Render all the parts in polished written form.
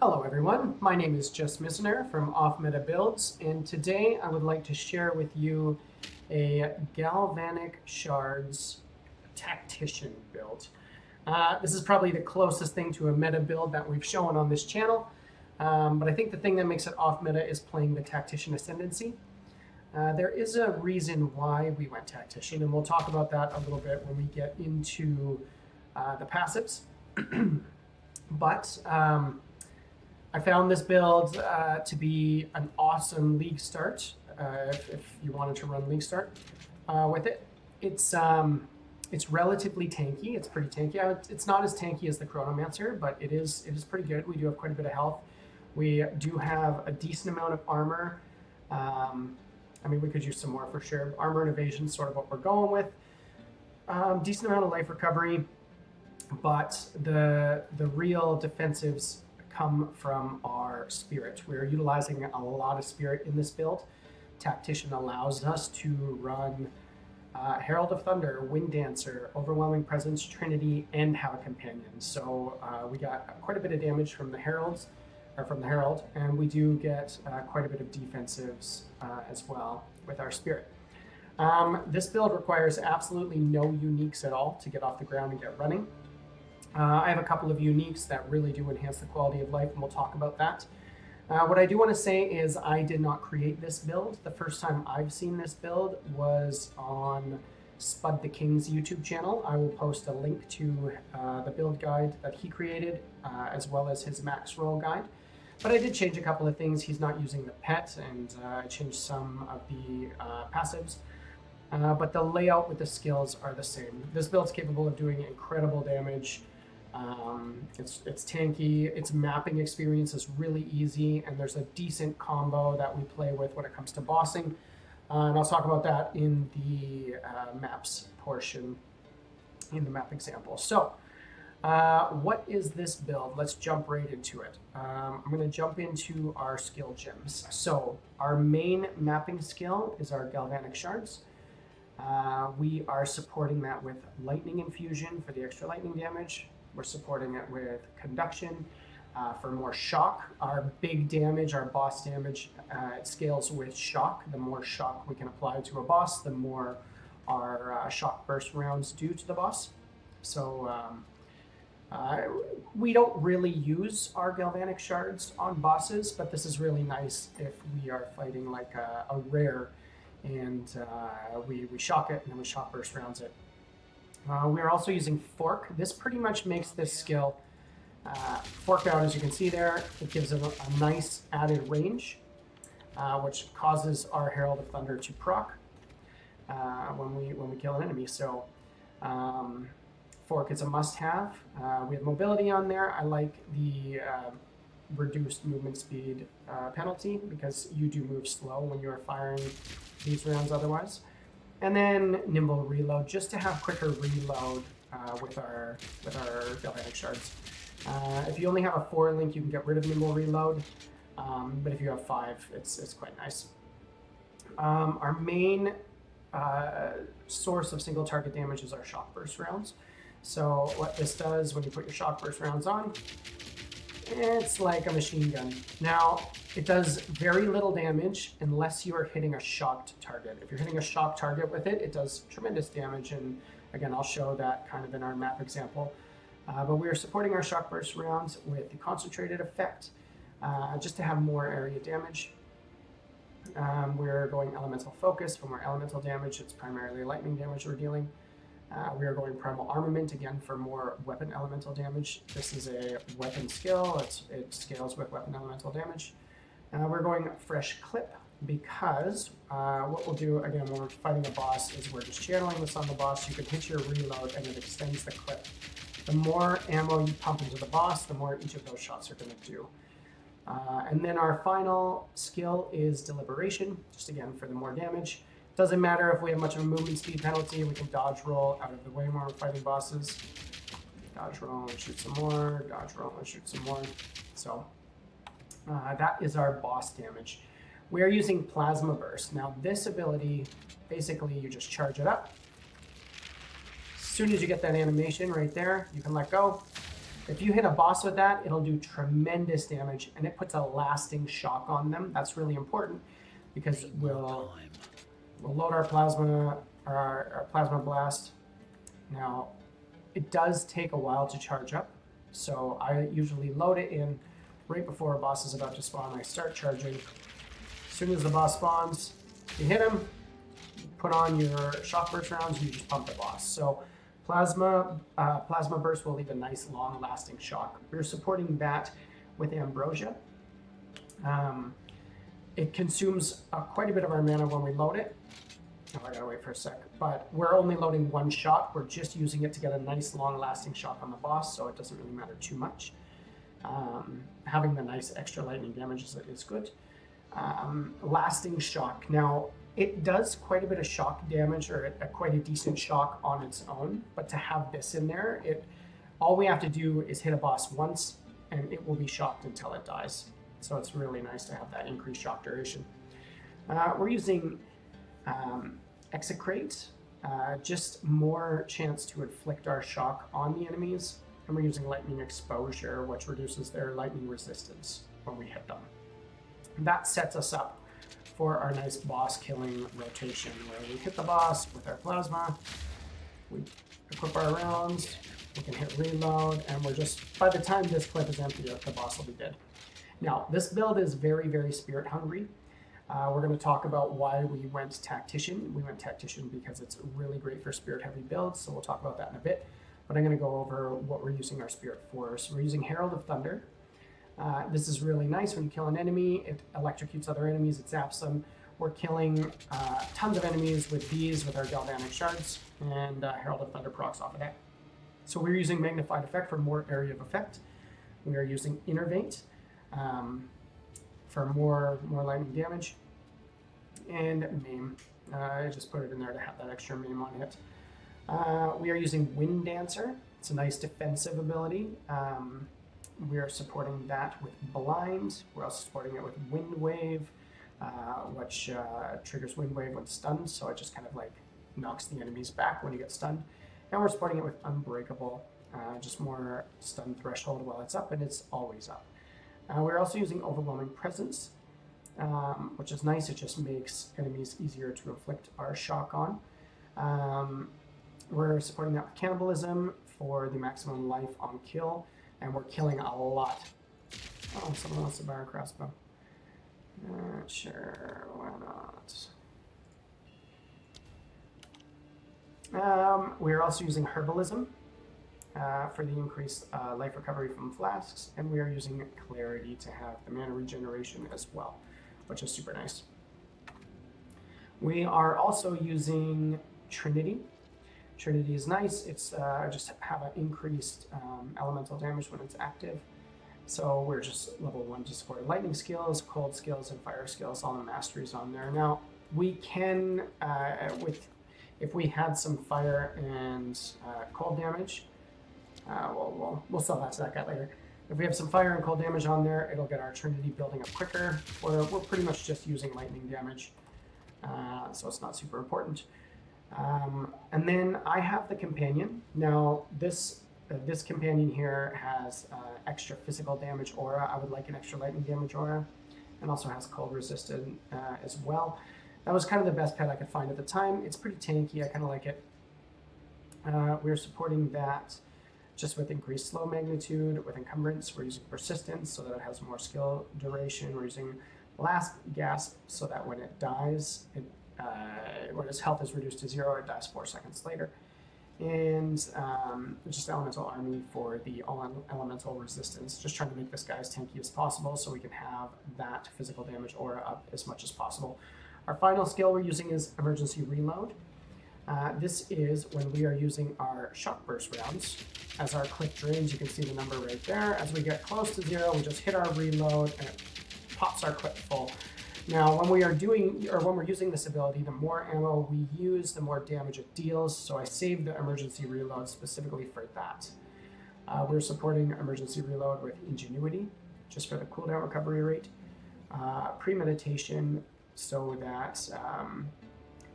Hello everyone, my name is Just Missioner from Off Meta Builds, and today I would like to share with you a Galvanic Shards Tactician build. This is probably the closest thing to a meta build that we've shown on this channel, but I think the thing that makes it off meta is playing the Tactician Ascendancy. There is a reason why we went Tactician, and we'll talk about that a little bit when we get into the passives. But I found this build to be an awesome league start if you wanted to run league start with it. It's relatively tanky. It's pretty tanky. It's not as tanky as the Chronomancer, but it is pretty good. We do have quite a bit of health. We do have a decent amount of armor. I mean, we could use some more for sure. Armor and evasion is sort of what we're going with. Decent amount of life recovery, but the real defensives come from our spirit. We're utilizing a lot of spirit in this build. Tactician allows us to run Herald of Thunder, Wind Dancer, Overwhelming Presence, Trinity, and have a companion. So we got quite a bit of damage from the Herald, and we do get quite a bit of defensives as well with our spirit. This build requires absolutely no uniques at all to get off the ground and get running. I have a couple of uniques that really do enhance the quality of life, and we'll talk about that. What I do want to say is I did not create this build. The first time I've seen this build was on Spud the King's YouTube channel. I will post a link to the build guide that he created, as well as his max roll guide. But I did change a couple of things. He's not using the pet, and I changed some of the passives. But the layout with the skills are the same. This build's capable of doing incredible damage. It's tanky, its mapping experience is really easy, and there's a decent combo that we play with when it comes to bossing. And I'll talk about that in the maps portion, in the map example. So, what is this build? Let's jump right into it. I'm going to jump into our skill gems. So, our main mapping skill is our Galvanic Shards. We are supporting that with Lightning Infusion for the extra lightning damage. We're supporting it with Conduction for more shock. Our big damage, our boss damage, it scales with shock. The more shock we can apply to a boss, the more our shock burst rounds do to the boss. So we don't really use our Galvanic Shards on bosses, but this is really nice if we are fighting like a rare, and we shock it and then we shock burst rounds it. We are also using Fork. This pretty much makes this skill forked out, as you can see there. It gives it a nice added range, which causes our Herald of Thunder to proc when we kill an enemy. So Fork is a must-have. We have mobility on there. I like the reduced movement speed penalty because you do move slow when you are firing these rounds otherwise. And then nimble reload, just to have quicker reload with our Galvanic Shards. If you only have a 4 link, you can get rid of nimble reload, but if you have 5, it's quite nice. Our main source of single target damage is our shock burst rounds. So what this does when you put your shock burst rounds on, it's like a machine gun. Now, it does very little damage unless you are hitting a shocked target. If you're hitting a shocked target with it, it does tremendous damage, and again, I'll show that kind of in our map example. But we are supporting our shock burst rounds with the concentrated effect, just to have more area damage. We're going elemental focus. For more elemental damage, it's primarily lightning damage we're dealing. We are going Primal Armament, again, for more weapon elemental damage. This is a weapon skill. It scales with weapon elemental damage. We're going Fresh Clip because what we'll do, again, when we're fighting a boss, is we're just channeling this on the boss. You can hit your reload, and it extends the clip. The more ammo you pump into the boss, the more each of those shots are going to do. And then our final skill is Deliberation, just again for the more damage. Doesn't matter if we have much of a movement speed penalty, we can dodge roll out of the way when we're fighting bosses. Dodge roll and shoot some more, dodge roll and shoot some more. So that is our boss damage. We are using Plasma Burst. Now this ability, basically you just charge it up. As soon as you get that animation right there, you can let go. If you hit a boss with that, it'll do tremendous damage, and it puts a lasting shock on them. That's really important because we'll load our plasma, our plasma blast. Now, it does take a while to charge up, so I usually load it in right before a boss is about to spawn. I start charging. As soon as the boss spawns, you hit him, put on your shock burst rounds, and you just pump the boss. So plasma burst will leave a nice long-lasting shock. We're supporting that with ambrosia. It consumes quite a bit of our mana when we load it. Oh, I gotta wait for a sec. But we're only loading one shot. We're just using it to get a nice long-lasting shock on the boss, so it doesn't really matter too much. Having the nice extra lightning damage is good. Lasting shock. Now, it does quite a bit of shock damage, or quite a decent shock on its own, but to have this in there, all we have to do is hit a boss once, and it will be shocked until it dies. So it's really nice to have that increased shock duration. We're using Execrate, just more chance to inflict our shock on the enemies, and we're using Lightning Exposure, which reduces their lightning resistance when we hit them. That sets us up for our nice boss killing rotation, where we hit the boss with our plasma, we equip our rounds, we can hit reload, and we're just, by the time this clip is empty, the boss will be dead. Now, this build is very, very spirit hungry. We're going to talk about why we went Tactician. We went Tactician because it's really great for spirit heavy builds, so we'll talk about that in a bit. But I'm going to go over what we're using our spirit for. So we're using Herald of Thunder. This is really nice. When you kill an enemy, it electrocutes other enemies, it zaps them. We're killing tons of enemies with these, with our Galvanic Shards, and Herald of Thunder procs off of that. So we're using Magnified Effect for more area of effect. We are using Innervate for more lightning damage. And Maim. I just put it in there to have that extra Maim on it. We are using Wind Dancer. It's a nice defensive ability. We are supporting that with Blind. We're also supporting it with Wind Wave, which triggers Wind Wave when stunned, so it just kind of like knocks the enemies back when you get stunned. And we're supporting it with Unbreakable, just more stun threshold while it's up, and it's always up. We're also using Overwhelming Presence, which is nice. It just makes enemies easier to inflict our shock on. We're supporting that with Cannibalism for the maximum life on kill, and we're killing a lot. Oh, someone wants to buy our crossbow. Sure, why not? We're also using Herbalism for the increased life recovery from flasks, and we are using Clarity to have the mana regeneration as well, which is super nice. We are also using Trinity. Trinity is nice. It's just have an increased elemental damage when it's active. So we're just level 1 to support lightning skills, cold skills, and fire skills. All the masteries on there. Now we can, if we had some fire and cold damage, we'll sell that to that guy later. If we have some fire and cold damage on there, it'll get our Trinity building up quicker. We're pretty much just using lightning damage, so it's not super important. And then I have the companion. Now this companion here has extra physical damage aura. I would like an extra lightning damage aura, and also has cold resistant as well. That was kind of the best pet I could find at the time. It's pretty tanky. I kind of like it. We're supporting that just with increased slow magnitude, with encumbrance. We're using persistence so that it has more skill duration. We're using last gasp so that when it dies, when its health is reduced to 0, it dies 4 seconds later. And just Elemental Army for the all-elemental resistance. Just trying to make this guy as tanky as possible so we can have that physical damage aura up as much as possible. Our final skill we're using is Emergency Reload. This is when we are using our shock burst rounds. As our click drains, you can see the number right there. As we get close to 0, we just hit our reload and it pops our clip full. Now, when we are when we're using this ability, the more ammo we use, the more damage it deals. So I saved the emergency reload specifically for that. We're supporting emergency reload with Ingenuity, just for the cooldown recovery rate. Premeditation, so that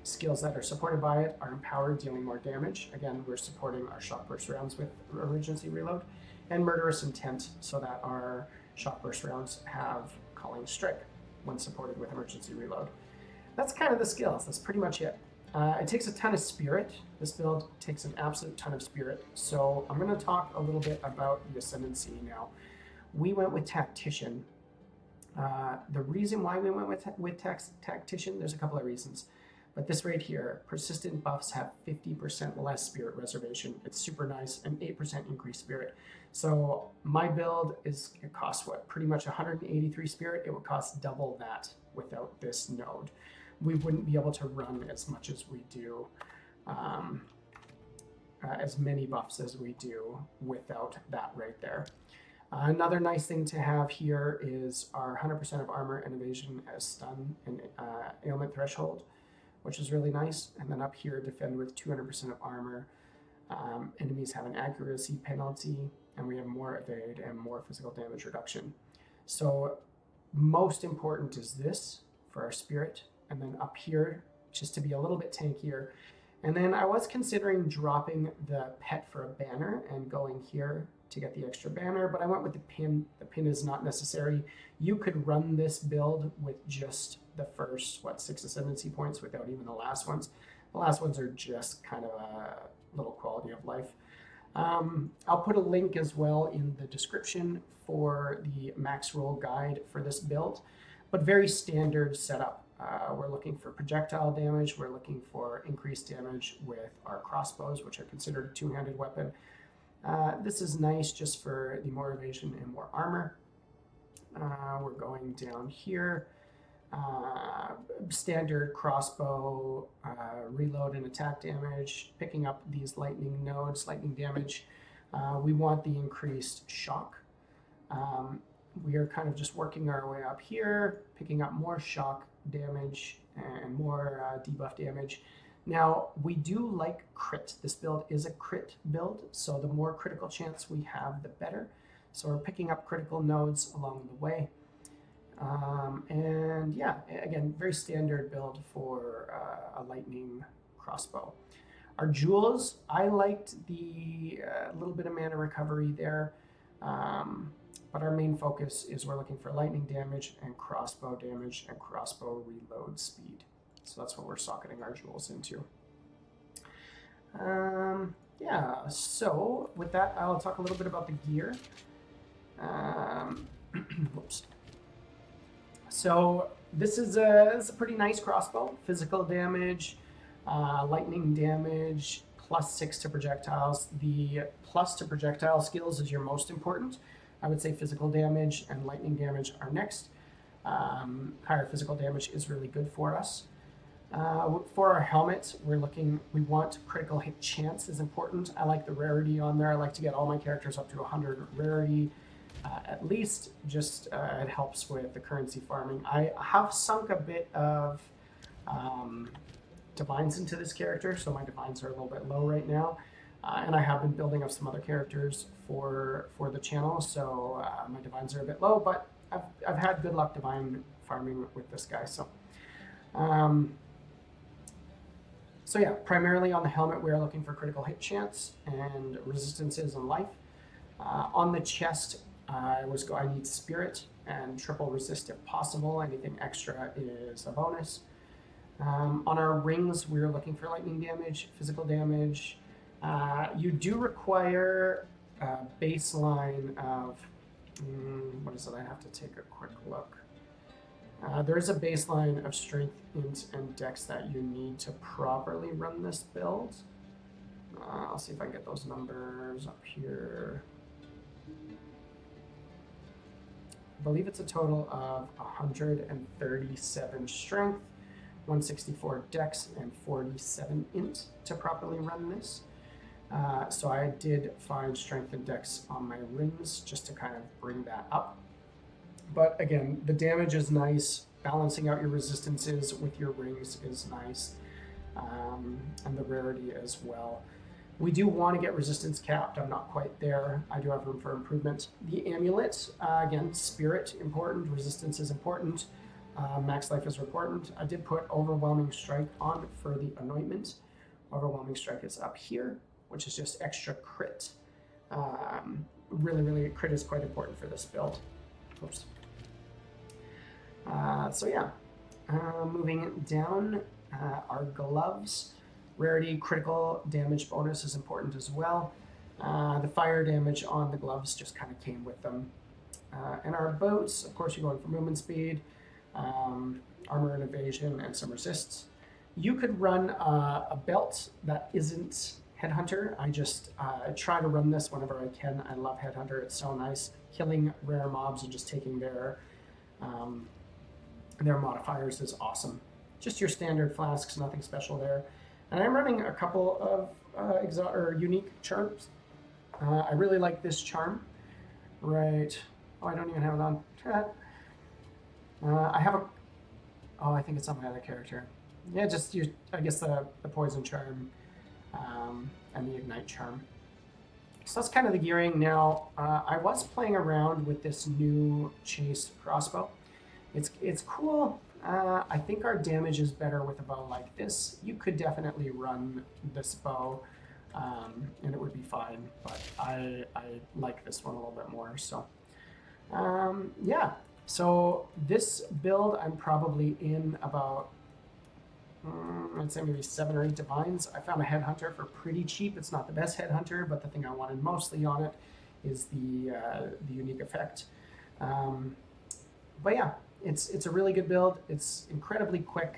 skills that are supported by it are empowered, dealing more damage. Again, we're supporting our shock burst rounds with emergency reload. and Murderous Intent, so that our Shock Burst rounds have Calling Strike when supported with Emergency Reload. That's kind of the skills. That's pretty much it. It takes a ton of spirit. This build takes an absolute ton of spirit. So I'm going to talk a little bit about the Ascendancy now. We went with Tactician. The reason why we went with Tactician, there's a couple of reasons. But this right here, persistent buffs have 50% less spirit reservation. It's super nice, and 8% increased spirit. So my build it costs what? Pretty much 183 spirit. It would cost double that without this node. We wouldn't be able to run as much as we do, as many buffs as we do without that right there. Another nice thing to have here is our 100% of armor and evasion as stun and ailment threshold, which is really nice. And then up here, defend with 200% of armor. Enemies have an accuracy penalty, and we have more evade and more physical damage reduction. So most important is this for our spirit. And then up here, just to be a little bit tankier. And then I was considering dropping the pet for a banner and going here to get the extra banner, but I went with the pin. The pin is not necessary. You could run this build with just the first, 6 ascendancy points without even the last ones. The last ones are just kind of a little quality of life. I'll put a link as well in the description for the max roll guide for this build, but very standard setup. We're looking for projectile damage. We're looking for increased damage with our crossbows, which are considered a two-handed weapon. This is nice just for the more evasion and more armor. We're going down here. Standard crossbow, reload and attack damage, picking up these lightning nodes, lightning damage. We want the increased shock. We are kind of just working our way up here, picking up more shock damage and more debuff damage. Now, we do like crit. This build is a crit build, so the more critical chance we have, the better. So we're picking up critical nodes along the way. And yeah, again, very standard build for a lightning crossbow. Our jewels, I liked the little bit of mana recovery there. But our main focus is we're looking for lightning damage and crossbow reload speed. So that's what we're socketing our jewels into. Yeah, so with that, I'll talk a little bit about the gear. Whoops. So this is a pretty nice crossbow. Physical damage, lightning damage, +6 to projectiles. The plus to projectile skills is your most important. I would say physical damage and lightning damage are next. Higher physical damage is really good for us. For our helmet, we want critical hit chance is important. I like the rarity on there. I like to get all my characters up to 100 rarity at least. Just it helps with the currency farming. I have sunk a bit of divines into this character, so my divines are a little bit low right now. And I have been building up some other characters for the channel, so my divines are a bit low, but I've had good luck divine farming with this guy. So yeah, primarily on the helmet, we are looking for critical hit chance and resistances and life. On the chest, I need spirit and triple resist if possible. Anything extra is a bonus. On our rings, we're looking for lightning damage, physical damage. You do require a baseline of, what is it? I have to take a quick look. There's a baseline of strength, int, and dex that you need to properly run this build. I'll see if I can get those numbers up here. I believe it's a total of 137 strength, 164 dex, and 47 int to properly run this. So I did find strength and dex on my rings just to kind of bring that up. But again, the damage is nice. Balancing out your resistances with your rings is nice. And the rarity as well. We do want to get resistance capped. I'm not quite there. I do have room for improvement. The amulet, again, spirit important, resistance is important, max life is important. I did put overwhelming strike on for the anointment. Overwhelming strike is up here, which is just extra crit. really, crit is quite important for this build. Oops. So yeah, moving down, our gloves. Rarity critical damage bonus is important as well. The fire damage on the gloves just kind of came with them. And our boats, of course, you're going for movement speed, armor and evasion, and some resists. You could run a belt that isn't Headhunter. I just try to run this whenever I can. I love Headhunter. It's so nice. Killing rare mobs and just taking their modifiers is awesome. Just your standard flasks, nothing special there. And I'm running a couple of unique charms. I really like this charm. Right. Oh, I don't even have it on. I have a... Oh, I think it's on my other character. Yeah, just use, I guess, the poison charm and the ignite charm. So that's kind of the gearing. Now, I was playing around with this new chase crossbow. It's cool. I think our damage is better with a bow like this. You could definitely run this bow, and it would be fine. But I like this one a little bit more. So, yeah. So this build, I'm probably in about, I'd say maybe 7 or 8 divines. I found a headhunter for pretty cheap. It's not the best headhunter, but the thing I wanted mostly on it is the unique effect. But yeah, it's a really good build. It's incredibly quick,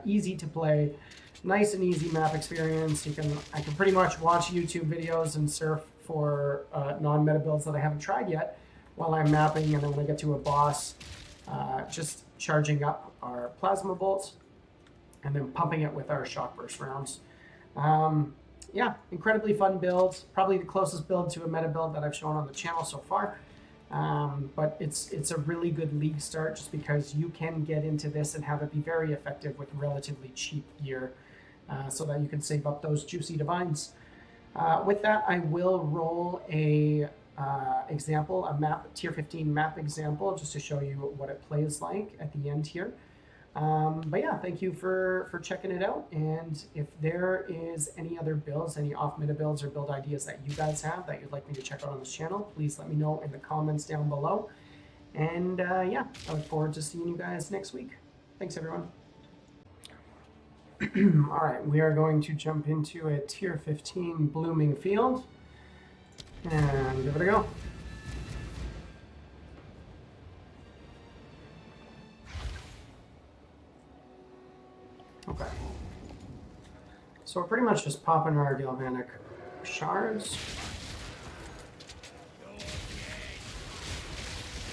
easy to play, nice and easy map experience. I can pretty much watch YouTube videos and surf for non-meta builds that I haven't tried yet while I'm mapping, and then when I get to a boss, just charging up our plasma bolts and then pumping it with our shock burst rounds. Yeah, incredibly fun build. Probably the closest build to a meta build that I've shown on the channel so far. But it's a really good league start just because you can get into this and have it be very effective with relatively cheap gear, so that you can save up those juicy divines. With that, I will roll a example, a map, tier 15 map example, just to show you what it plays like at the end here. But yeah, thank you for checking it out. And if there is any other builds, any off-meta builds or build ideas that you guys have that you'd like me to check out on this channel, please let me know in the comments down below. And yeah, I look forward to seeing you guys next week. Thanks, everyone. All right, we are going to jump into a tier 15 blooming field and give it a go. Okay. So we're pretty much just popping our Galvanic Shards.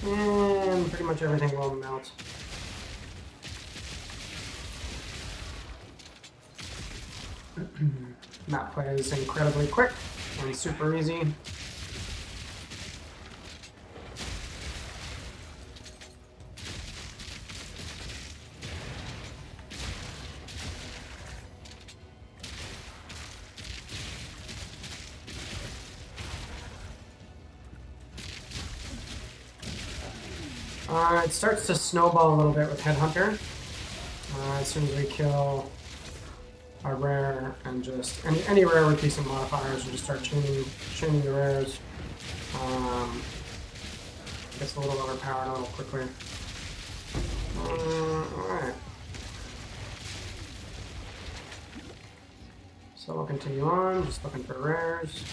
And pretty much everything will melt. Map play is incredibly quick and super easy. It starts to snowball a little bit with Headhunter. As soon as we kill a rare and just any rare with decent modifiers, we just start chaining the rares. Gets a little overpowered a little quickly. Alright. So we'll continue on, just looking for rares.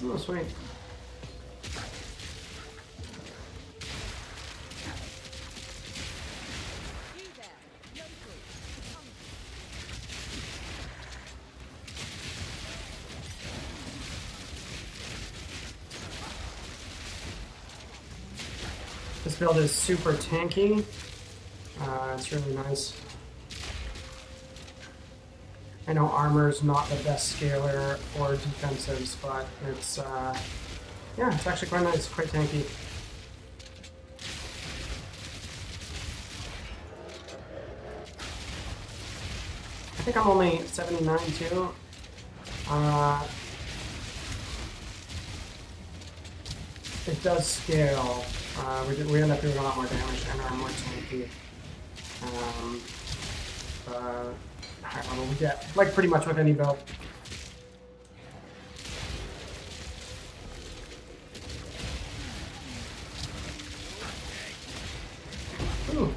Oh, sweet. This build is super tanky. It's really nice. I know armor is not the best scaler for defensives, but it's yeah, it's actually quite nice, quite tanky. I think I'm only 79 too. It does scale. We end up doing a lot more damage and are more tanky. Higher level we get, like pretty much with any build. Ooh.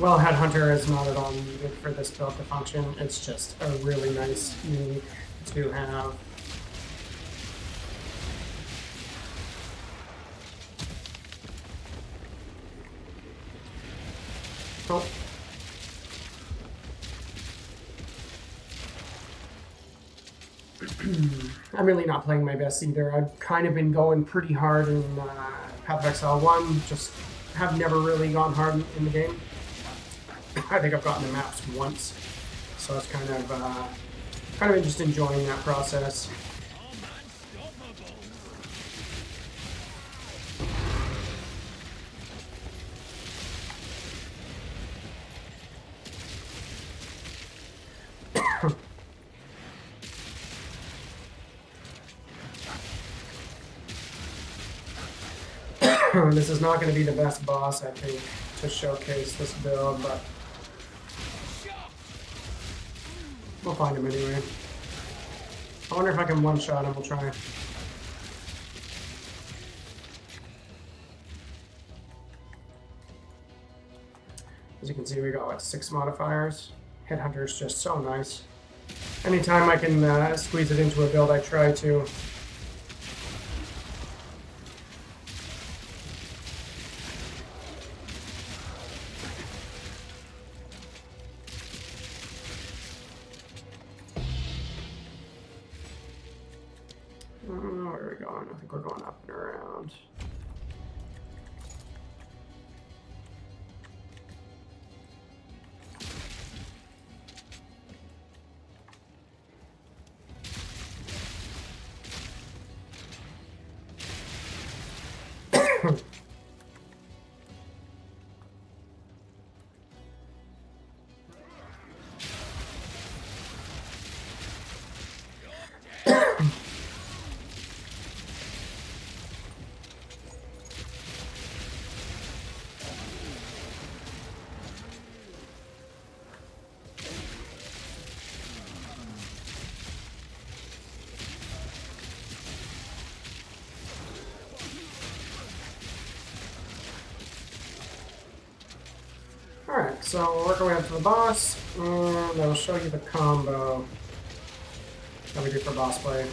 Well, Headhunter is not at all needed for this build to function. It's just a really nice unique to have. Oh. I'm really not playing my best either. I've kind of been going pretty hard in Path of Exile 1, just have never really gone hard in the game. I think I've gotten the maps once, so it's kind of just enjoying that process. This is not going to be the best boss, I think, to showcase this build, but we'll find him anyway. I wonder if I can one-shot him. We'll try. As you can see, we got like 6 modifiers. Headhunter is just so nice. Anytime I can squeeze it into a build, I try to. Where are we going? I think we're going up and around. Alright, so we'll work our way up to the boss, and I'll show you the combo that we do for boss play.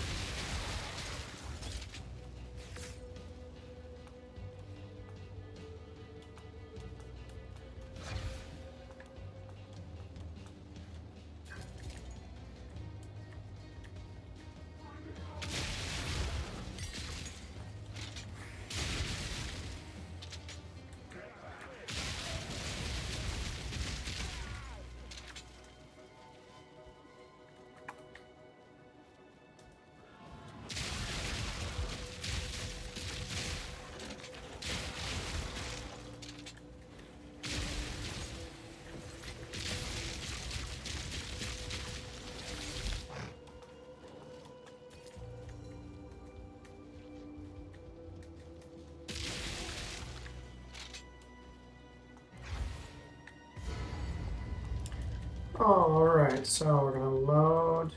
Alright, so we're going to load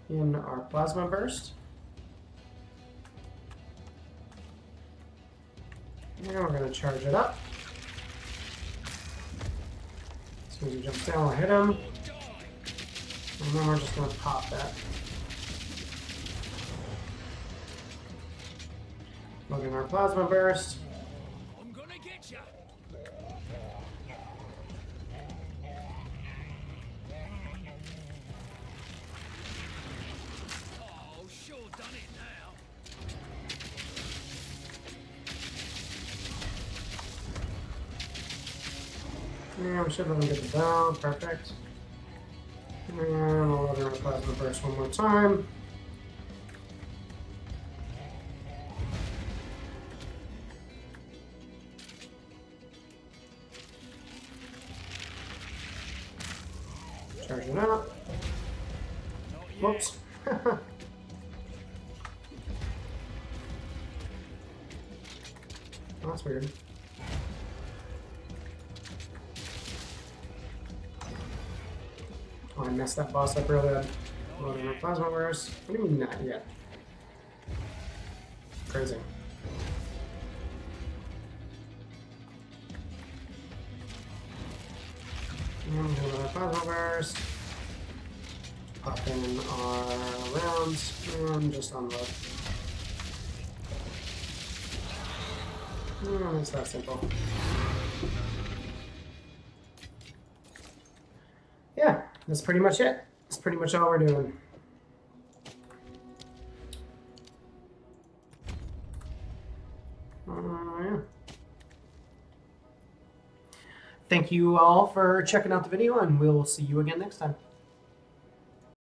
in our plasma burst. And we're going to charge it up. As soon as he jumps down, we'll hit him. And then we're just going to pop that. Load in our plasma burst. I'm gonna get ya. Oh, sure done it now. Yeah, we should let him get the bell. Perfect. And we'll load in our plasma burst one more time. Charge it up. Not yet. Whoops. Oh, that's weird. Oh, I messed that boss up real bad. Loading our plasma burst. What do you mean not yet? Crazy. And another plasma burst. Pop in our rounds and just unload. It's that simple. Yeah, that's pretty much it. That's pretty much all we're doing. Yeah. Thank you all for checking out the video, and we'll see you again next time.